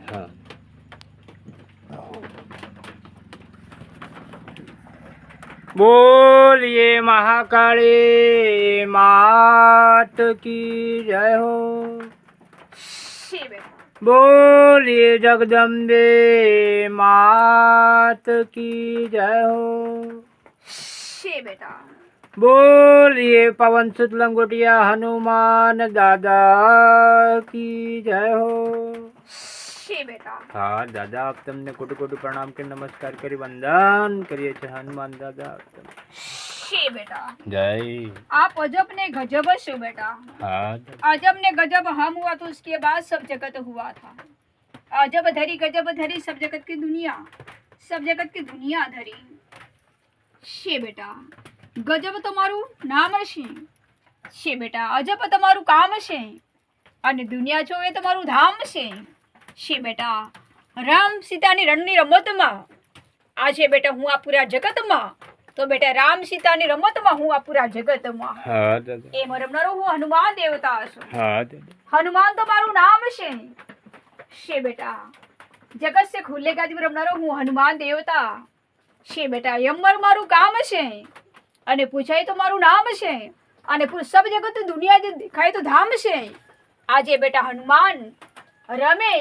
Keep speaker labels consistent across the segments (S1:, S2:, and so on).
S1: हाँ। बोलिए महाकाली मात की जय हो। बोलिए जगदम्बे मात की जय हो।
S2: बेटा
S1: बोलिए पवन सुत लंगोटिया हनुमान दादा की जय हो।
S2: बेटा
S1: हाँ दादा, आप तमने कोटि कोटि प्रणाम के नमस्कार करी वंदन करिए छे हनुमान दादा।
S2: बेटा
S1: जय।
S2: आप अजब ने गजब शो बेटा।
S1: हाँ
S2: अजब ने गजब हम हुआ तो उसके बाद सब जगत हुआ था। अजब धरी गजब धरी सब जगत की दुनिया, सब जगत की दुनिया धरी। बेटा गजब તમારું નામ છે બેટા, અજબ તમારું કામ છે અને દુનિયા છો એ તમારું ધામ છે બેટા। રામ સીતાની રણની રમતમાં આજે બેટા હું આ પૂરા જગતમાં, તો બેટા રામ સીતાની રમતમાં હું આ પૂરા જગતમાં।
S1: हाँ दादा।
S2: એ મરમનારો હું હનુમાન દેવતા છું।
S1: हाँ दादा।
S2: હનુમાન તો મારું નામ છે બેટા। જગત से खुलेगा दी રમનારો હું હનુમાન દેવતા છે બેટા। યમર મારું કામ છે અને પૂછાય તો મારું નામ છે અને સબ જગત દુનિયા દેખાય તો ધામ છે। આજે બેટા હનુમાન રમે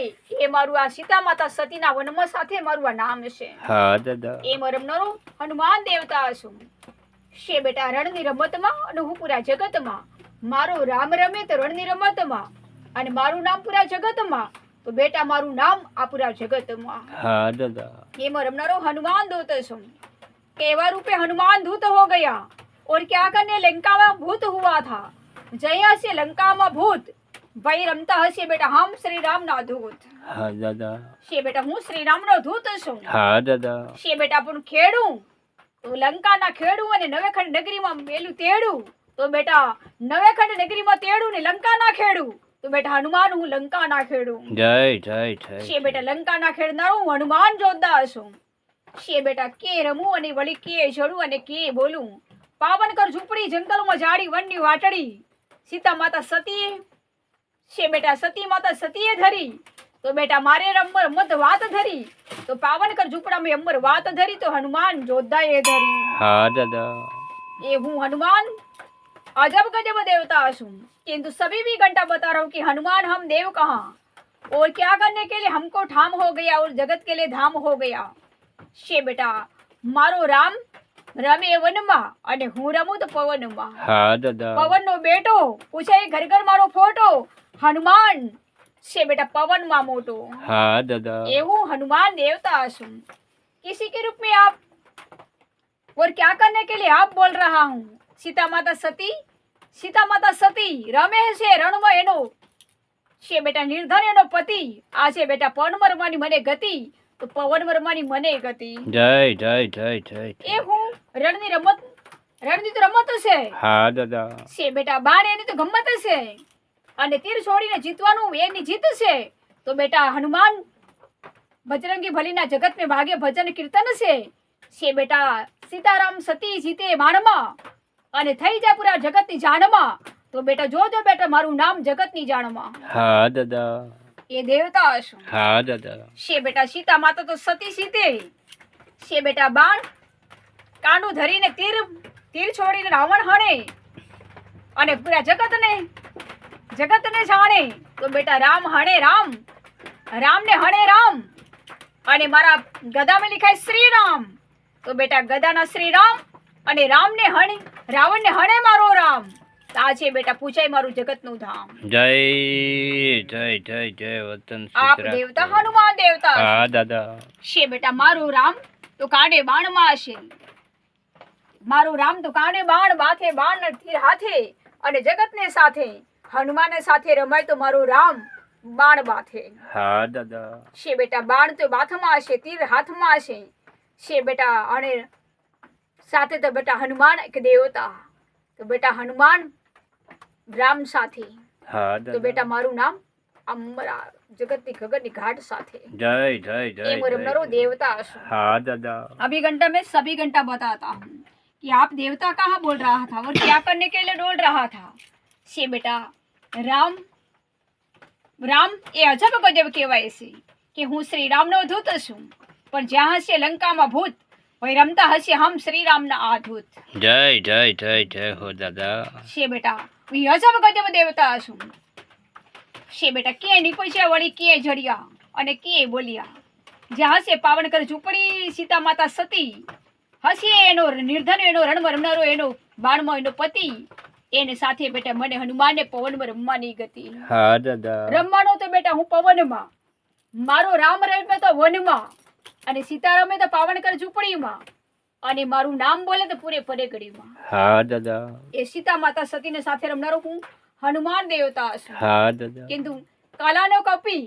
S2: એ મારું આ સીતા માતા સતીના વનમાં સાથે મારું આ નામ છે।
S1: हाँ दादा।
S2: એ રમનારો હનુમાન દેવતા છું છે બેટા। રણની રમતમાં અને હું પૂરા જગતમાં, મારો રામ રમે તો રણની રમતમાં અને મારું નામ પૂરા જગતમાં, તો બેટા મારું નામ આ પૂરા જગતમાં।
S1: हाँ दादा।
S2: એમાં રમનારો હનુમાન દૂત છું। केवा रूपे हनुमान दूत हो गया और क्या करने लंका में भूत हुआ था। जया से लंका में भूत वही रमता हसे बेटा हम श्री राम ना दूत।
S1: हाँ दादा।
S2: शे बेटा हूँ श्री राम नो दूत छूं।
S1: हाँ दादा।
S2: शे बेटा पण खेड़ू तो लंका ना खेड़ू अने नवेखंड नगरी में मेलू तेड़ू, तो बेटा नवेखंड नगरी में तेड़ू ने लंका ना खेड़ू, तो बेटा हनुमान हूँ लंका ना खेड़ू।
S1: जय जय जय।
S2: शे बेटा लंका ना खेड़नारो हूँ हनुमान जोरदार छूं। शे बेटा के रमू अने वળી के जड़ू अने के बोलू। पावन कर झूपड़ी जंगल में जाड़ी वननी वाटड़ी सीता माता सती शे बेटा सती माता सतीए धरी, तो बेटा मारे रमर मत वात धरी, तो पावन कर झूपड़ा में अमर वात धरी, तो हनुमान जोधाए धरी।
S1: हाँ दादा।
S2: ये हूँ हनुमान अजब गजब देवता हूँ, किंतु सभी भी घंटा बता रहा हूँ कि हनुमान हम देव कहाँ और क्या करने के लिए हमको ठाम हो गया और जगत के लिए धाम हो गया। शे बेटा मारो राम रमे वनमा अने हूँ रमू तो पवनमा।
S1: हाँ दादा।
S2: पवन नो बेटो पूछे घर घर मारो फोटो, हनुमान शे बेटा पवन मा मोटो।
S1: हाँ दादा।
S2: ये हूँ हनुमान देवता हूँ किसी के रूप में आप और क्या करने के लिए आप बोल रहा हूँ। सीता माता सती रमे से रण में एनो शे बेटा निर्धन एनो पति, आजे बेटा पवन मरमानी मने गति, तो पवन वर्मानी मने गति।
S1: जय जय जय जय।
S2: ए हूँ रणनी तो रमत छे।
S1: हाँ दादा।
S2: शे बेटा बाण एनी तो गम्मत छे अने तीर छोड़ीने जीतवानुं एनी जीत छे, तो बेटा हनुमान बजरंगी भलीना जगत में भागे भजन कीर्तन छे बेटा सीताराम सती जीते बाणमां अने थई जाय पूरा जगतनी जाणमां, तो बेटा जो बेटा मारू नाम जगतनी जाणमां।
S1: हाँ दादा।
S2: ये देवता हशो।
S1: हाँ दादा।
S2: शे बेटा सीता माता तो सती सीते शे बेटा बाण कांडू धरीने तीर छोड़ीने रावण हणे अने पूरा जगत ने जाणे, तो बेटा राम हणे राम ने हणे राम अने मारा गदा में लिखाय श्री राम, तो बेटा गदा ना श्री राम अने राम ने हणे रावण ने हणे मारो राम, આજે બેટા પૂછાય મારું જગતનું ધામ।
S1: जय जय जय जय वतन
S2: आप देवता हनुमान देवता।
S1: हाँ दादा।
S2: शे बेटा मारो राम तो कांडे बाण में हशे, मारो राम तो कांडे बाण बाथे बाण ने तीर हाथे अने जगत ने साथे, हनुमान ने साथे रमाय तो मारो राम बाण बाथे।
S1: हाँ दादा।
S2: शे बेटा बाण तो बाथ में हशे तीर हाथ में हशे शे बेटा अने साथे तो बेटा हनुमान एक देवता, तो बेटा हनुमान राम साथी।
S1: हाँ
S2: तो
S1: दादा।
S2: बेटा मारू नाम अमरा जगतनी गगननी घाट साथे।
S1: जय जय जय।
S2: ये मरमनारो देवता हशो।
S1: हाँ दादा।
S2: अभी घंटा में सभी घंटा बताता हूँ कि आप देवता कहाँ बोल रहा था और क्या करने के लिए डोल रहा था। से बेटा राम ये अजब गजब कहवाय छे કે હું શ્રીરામનો દૂત છું, પણ જ્યાં હશે લંકામાં ભૂત, ભાઈ રમતા હશે હમ શ્રીરામના આ દૂત.
S1: જય જય જય જય હો દાદા.
S2: છે બેટા હું અજબ ગજબ દેવતા છું. છે બેટા કે નીકળ્યા વળી કે જડિયા અને કે બોલ્યા. જ્યાં હશે પાવનકર ઝૂંપડી સીતા માતા સતી, હશે એનો નિર્ધન એનો રણમાં રમનારો એનો બાણમાં એનો પતિ, એને સાથે બેટા મને હનુમાનને પવનમાં રમવાની ગતિ.
S1: હા દાદા.
S2: રમવાનો તો બેટા હું પવનમાં, મારો રામ રમે તો વનમાં, અને સીતા રમે તો પાવનકર ઝૂંપડીમાં, અને મારું નામ બોલે તો પૂરે ઘડીમાં.
S1: હા દાદા.
S2: એ સીતા માતા સતીને સાથે રમનારો હું હનુમાન દેવતા છું.
S1: હા દાદા.
S2: કિંતુ કલાનો કપી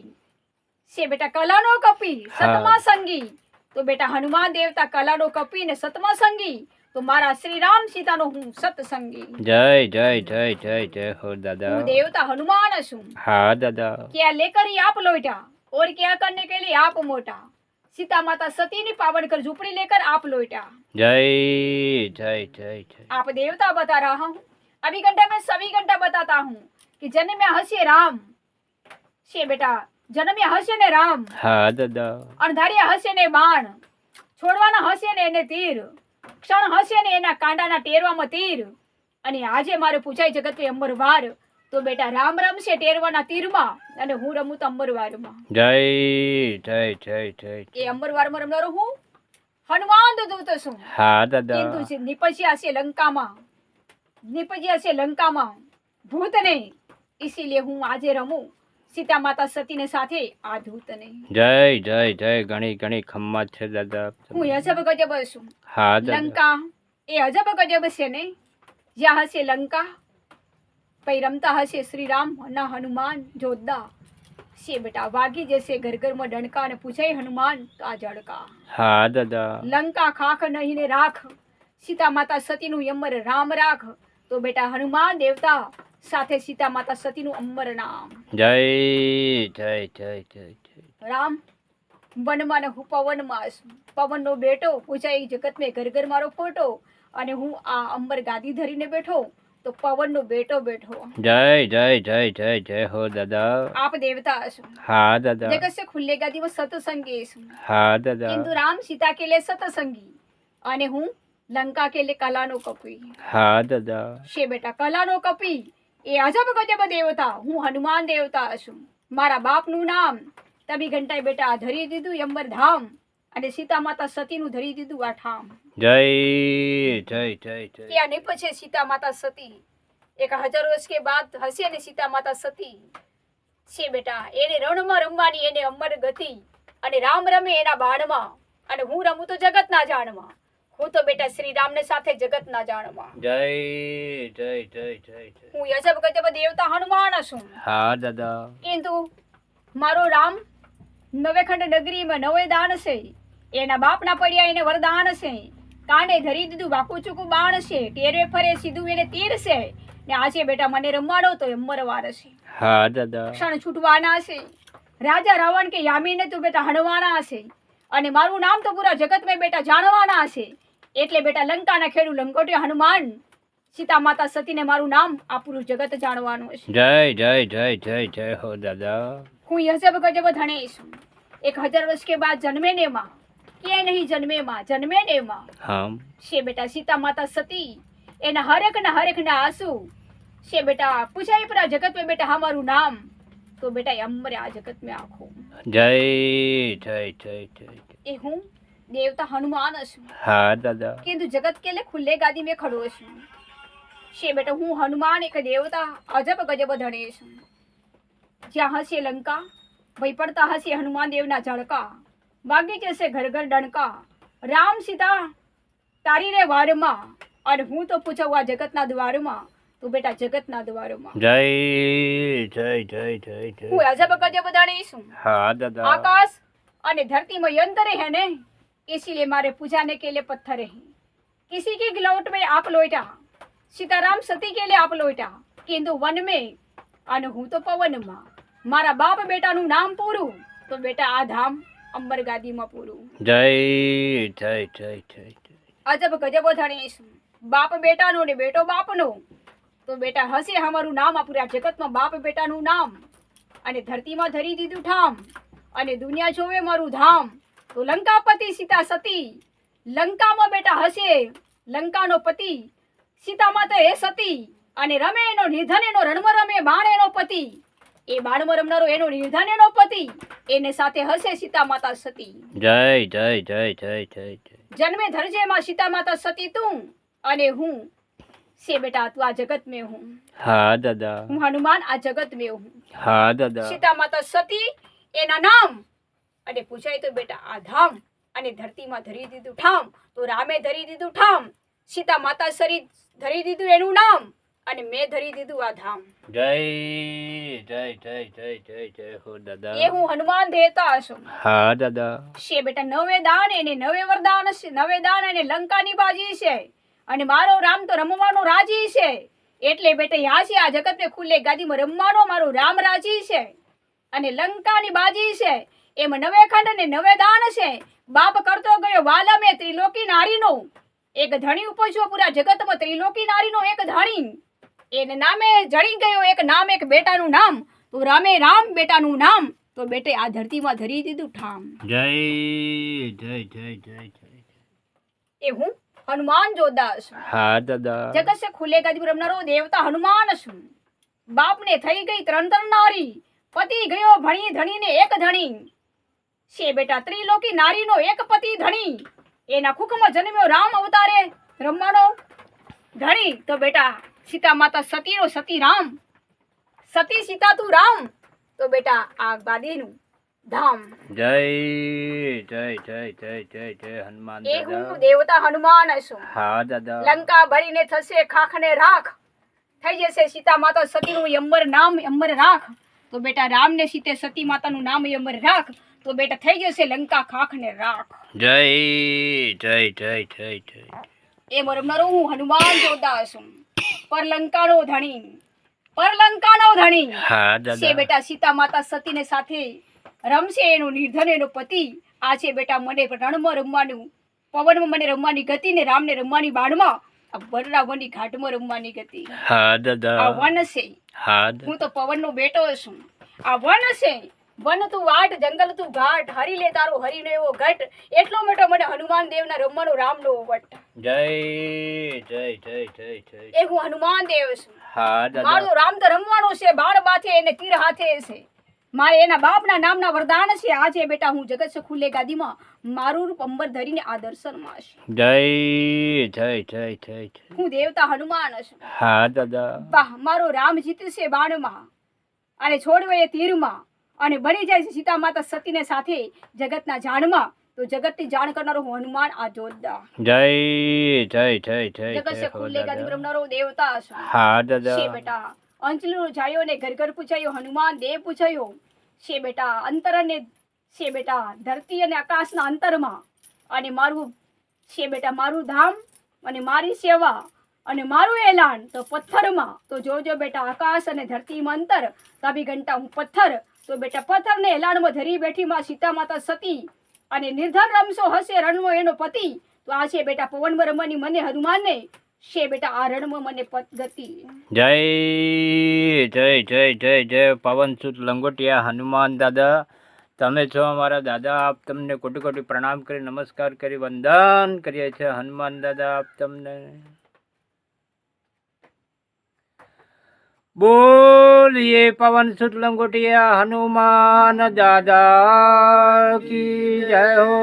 S2: છે બેટા, કલાનો કપી સતમા સંગી, તો બેટા હનુમાન દેવતા કલાનો કપી ને સતમા સંગી, તો મારા શ્રી રામ સીતાનો હું સતસંગી.
S1: જય જય જય જય જય હો દાદા.
S2: હું દેવતા હનુમાન છું.
S1: હા દાદા.
S2: क्या लेकर ही आप लौटा और क्या करने के लिए आप मोटा, सीता माता सती ने पावनकर झूपड़ी लेकर आप लौटा.
S1: जय जय जय जय.
S2: आप देवता बता रहा हूँ, अभी घंटा में सभी घंटा बताता हूँ कि जन्म में हंसे राम છે બેટા, જન્મ્યા હશે ને રામ,
S1: હા દાદા.
S2: અણધાર્યા હશે ને બાણ, છોડવાના હશે ને એને તીર, ક્ષણ હશે ને એના કાંડાના ટેરવામાં તીર, અને આજે મારે પૂછાય જગત અંબરવાર, તો બેટા રામ રમશે ટેરવાના તીરમાં, અને હું રમું તો અંબરવારમાં.
S1: જય જય જય જય.
S2: એ અંબરવારમાં રમનારો હું હનુમાન દૂત છું.
S1: હા દાદા.
S2: કિંતુ નિપજ્યા છે લંકામાં, નિપજ્યા છે લંકામાં ભૂતને, ઇસીલિए હું આજે રમું સીતા માતા સતીને સાથે આ દૂતને.
S1: જય જય જય. ઘણી ઘણી ખમ્મત છે દાદા.
S2: હું અજબ ગજબ છું.
S1: હા દાદા.
S2: લંકા એ અજબ ગજબ છે ને, જ્યાં હશે લંકા પછી રમતા હશે શ્રી રામ ના હનુમાન જોદ્દા. છે બેટા વાગી જશે ઘર ઘરમાં ડણકા, અને પૂછાય હનુમાન તો આ જડકા.
S1: હા દાદા.
S2: લંકા ખાખ નહીં ને રાખ, સીતા માતા સતીનું યમર રામ રાખ, તો બેટા હનુમાન દેવતા સાથે સીતા માતા સતીનું અમર નામ.
S1: જય જય જય જય જય.
S2: રામ વનમાં ને હું પવનમાં છું, પવનનો બેટો પૂછાય જગત મેં ઘર ઘર મારો ફોટો, અને હું આ અંબર ગાદી ધરીને બેઠો તો પવનનો બેટો બેઠો.
S1: જય જય જય જય જય હો દાદા.
S2: આપ દેવતા છો.
S1: હા દાદા.
S2: જગત સે ખુલ્લે ગાદીમાં સતસંગી છું.
S1: હા દાદા.
S2: કિંતુ રામ સીતા કે લે સતસંગી, અને હું લંકા કે લે કલાનો કપી.
S1: હા દાદા.
S2: છે બેટા કલાનો કપી એ અજબ ગજબ દેવતા, હું હનુમાન દેવતા છું. મારા બાપનું નામ તબી ઘંટાએ બેટા ધરી દીધું યંબર ધામ, અને સીતા માતા સતીનું ધરી દીધું આ ઠામ.
S1: જય જય જય જય.
S2: ત્યાં નીપજે સીતા માતા સતી, 1000 વર્ષ કે બાદ હશે ને સીતા માતા સતી. છે બેટા એને રણમાં રમવાની એને અમર ગતિ, અને રામ રમે એના બાણમાં, અને હું રમું તો જગત ના જાણમાં. હું તો બેટા શ્રી રામને સાથે જગત ના જાણમાં.
S1: જય જય જય જય જય.
S2: હું અજબ ગજબ દેવતા હનુમાન છું.
S1: હા દાદા.
S2: કિંતુ મારો રામ નવેખંડ નગરીમાં નવે દાન છે, એના બાપના પડ્યા એને વરદાન છે, કાંડે ધરી દીધું વાકું ચૂકું બાણ છે, ટેરે ફરે સીધું એને તીર છે, ને આજે બેટા મને રમવાનો તો અમરવાર છે.
S1: હા દાદા.
S2: ક્ષણ છૂટવાના છે, રાજા રાવણ કે યામીને તું બેટા હણવાના છે, અને મારું નામ તો પૂરા જગત મેં બેટા જાણવાના છે. એટલે બેટા લંકાના ખેડૂ લંગોટિયા હનુમાન, સીતા માતા સતીને મારું નામ આ પૂરું જગત જાણવાનું છે.
S1: જય જય જય જય જય હો દાદા.
S2: હું અજબ ગજબ ધણી છું. 1000 વર્ષ કે બાદ જન્મે ને માં, કે નહીં જન્મે માં, જન્મે ને માં.
S1: હમ.
S2: છે બેટા સીતા માતા સતી એના હરેક ના આંસુ. છે બેટા પૂછાય પૂરા જગત મેં બેટા હમારું નામ, તો બેટા અમર આ જગત મેં આખું.
S1: જય જય જય જય.
S2: એ હું દેવતા હનુમાન છું.
S1: હા દાદા.
S2: किंतु जगत के लिए खुले गादी में खड़ो છું. છે બેટા હું હનુમાન એક દેવતા અજબ ગજબ ધણે છું. જ્યાં હશે લંકા વહી પડતા હશે હનુમાન દેવના ઝળકા, વાગી જશે ઘર ઘર ડણકા, રામ સીતા તારી રે વારમાં, અને હું તો પૂછું આ જગતના દ્વારમાં, તું બેટા જગતના દ્વારમાં.
S1: જય જય જય જય જય.
S2: હું અજબ ગજબ ધણી છું.
S1: હા દાદા.
S2: आकाश અને धरती में यंत्र है ने, इसीलिए मारे पूजाने के लिए पत्थर है. किसी की गिलौट में आप लोटा, सीताराम सती के लिए आप लोटा, किंतु वन में અને હું તો પવનમાં. મારા બાપ બેટાનું નામ પૂરું, તો બેટા આ ધામ અંબર ગાદીમાં પૂરું.
S1: જય જય જય જય જય.
S2: અજબ ગજબ ધણી છું. બાપ બેટાનો ને બેટો બાપનો, તો બેટા હશે અમારું નામ આ પૂરા જગતમાં બાપ બેટાનું નામ, અને ધરતીમાં ધરી દીધું ઠામ, અને દુનિયા જોવે મારું ધામ. તો લંકાપતિ સીતા સતી લંકામાં બેટા હશે લંકાનો પતિ સીતા માતા એ સતી અને રમે એનો નિધન એનો રણમાં રમે બાણ એનો પતિ એ બાણમાં રમનારો એનો નિધન એનો પતિ એને સાથે હશે સીતા માતા સતી.
S1: જય જય જય જય જય જય.
S2: જન્મે ધરજે માં સીતા માતા સતી તું અને હું से बेटा तू आ जगत में हूँ.
S1: हाँ दादा.
S2: હું હનુમાન આ જગત में हूँ.
S1: हाँ दादा.
S2: સીતા માતા સતી એના નામ અને પૂછાય તો બેટા આ ધામ અને ધરતીમાં ધરી દીધું ઠામ. તો રામે ધરી દીધું ઠામ સીતા માતા સરી ધરી દીધું એનું નામ અને મેં ધરી દીધું આ ધામ.
S1: જય જય જય જય જય જય હો દાદા.
S2: એ હું હનુમાન દેવતા છું.
S1: હા દાદા.
S2: છે બેટા નવે દાન એને નવે વરદાન છે. નવે દાન એને લંકાની બાજી છે અને મારો રામ તો રમવાનો રાજી છે. એટલે બેટા યા છે આ જગત ને ખુલ્લે ગાદીમાં રમવાનો મારો રામ રાજી છે અને લંકાની બાજી છે. એમ નવે ખંડ ને નવે દાન છે. બાપ કરતો ગયો વાલા મેં ત્રિલોકી નારીનો એક ધણી ઉપજ્યો પૂરા જગતમાં ત્રિલોકી નારીનો એક ધણી એને નામે જડી ગયો એક નામ એક બેટાનું નામ. તો રામે રામ બેટાનું નામ તો બેટે આ ધરતીમાં ધરી દીધું ઠામ.
S1: જય જય જય જય જય.
S2: એ હું હનુમાન જોતા છું.
S1: હા દાદા.
S2: જગત સે ખુલ્લે ગાદી પર રમનારો દેવતા હનુમાન છું. બાપને થઈ ગઈ ત્રણ નારી પતિ ગયો ભણી ધણીને એક ધણી છે બેટા ત્રિલોકી નારીનો એક પતિ ધણી એના કુખમાં જન્મ્યો રામ અવતારે રમવાનો ધણી. તો બેટા સીતા માતા સતીનો સતી રામ સતી સીતા તું રામ તો બેટા આ ગાદીનું ધામ.
S1: જય જય જય જય જય જય હનુમાન
S2: એ
S1: દાદા.
S2: હું દેવતા હનુમાન છું.
S1: હા દાદા.
S2: લંકા ભરીને થશે ખાખને રાખ થઈ જશે સીતા માતા સતીનું યમર નામ યમર રાખ. તો બેટા રામને સીતે સતી માતાનું નામ યમર રાખ તો બેટા થઈ જશે લંકા ખાખને રાખ.
S1: જય જય જય જય જય.
S2: એ મરમનારો હું હનુમાન જોતા છું. પર લંકાનો ધણી પર લંકાનો ધણી.
S1: હા
S2: છે
S1: દાદા.
S2: બેટા સીતા માતા સતીને સાથે રમશે એનો નિર્ધન એનો પતિ. આ છે બેટા મને રણમાં રમવાનું પવનમાં મને રમવાની ગતિ ને રામને રમવાની બાણમાં આ બલરાવની ઘાટમાં રમવાની ગતિ.
S1: હા દાદા.
S2: આ વન છે.
S1: હા દાદા.
S2: હું તો પવનનો બેટો છું. આ વન છે. વન તું વાટ જંગલ તું ઘાટ હરી લે તારો હરીનો એવો ઘટ એટલો મોટો મને હનુમાન દેવના રમવાનો રામનો વટ.
S1: જય જય જય જય જય.
S2: એ હું હનુમાન દેવ છું.
S1: હા દાદા.
S2: મારો રામ તો રમવાનો છે બાણ બાથે એને તીર હાથે છે. મારે એના બાપના નામના વરદાન છે. આજે બેટા હું જગત સે ખુલ્લે ગાદીમાં મારું રૂપ અંબર ધરીને આ દર્શનમાં છું.
S1: જય જય જય જય જય.
S2: હું દેવતા હનુમાન છું.
S1: હા દાદા.
S2: વાહ મારો રામ જીતશે બાણમાં અને છોડવે એ તીરમાં અને બની જાય છે સીતા માતા સતીને સાથે જગતના જાણમાં. તો જગતની જાણ કરનારો હું હનુમાન આ જોરદાર.
S1: જય જય જય જય
S2: જગત સે
S1: જય હો
S2: ખુલ્લે ગાદી પર
S1: દાદા.
S2: રમનારો દેવતા છું.
S1: હા દાદા.
S2: છે બેટા અંચલું જાયો ને ઘર ઘર પૂછાયો હનુમાન દેવ પૂછાયો છે બેટા અંતર અને છે બેટા ધરતી અને આકાશના અંતરમાં અને મારું છે બેટા મારું ધામ અને મારી સેવા અને મારું એલાન તો પથ્થરમાં. તો જોજો બેટા આકાશ અને ધરતીમાં અંતર તાબી ઘંટા હું પથ્થર. તો બેટા પથ્થરને એલાનમાં ધરી બેઠી માં સીતા માતા સતી અને નિર્ધન રમશો હશે રણમાં એનો પતિ. તો આ છે બેટા પવનમાં રમવાની મને હનુમાનને છે બેટા આ રણમાં મને ગતિ.
S1: જય જય જય જય જય પવન સુત લંગોટિયા હનુમાન દાદા. તમે છો અમારા દાદા. આપ તમને કોટી કોટી પ્રણામ કરી નમસ્કાર કરી વંદન કરીએ છીએ હનુમાન દાદા. આપ તમને બોલીએ પવન સુત લંગોટિયા હનુમાન દાદા કી જય હો.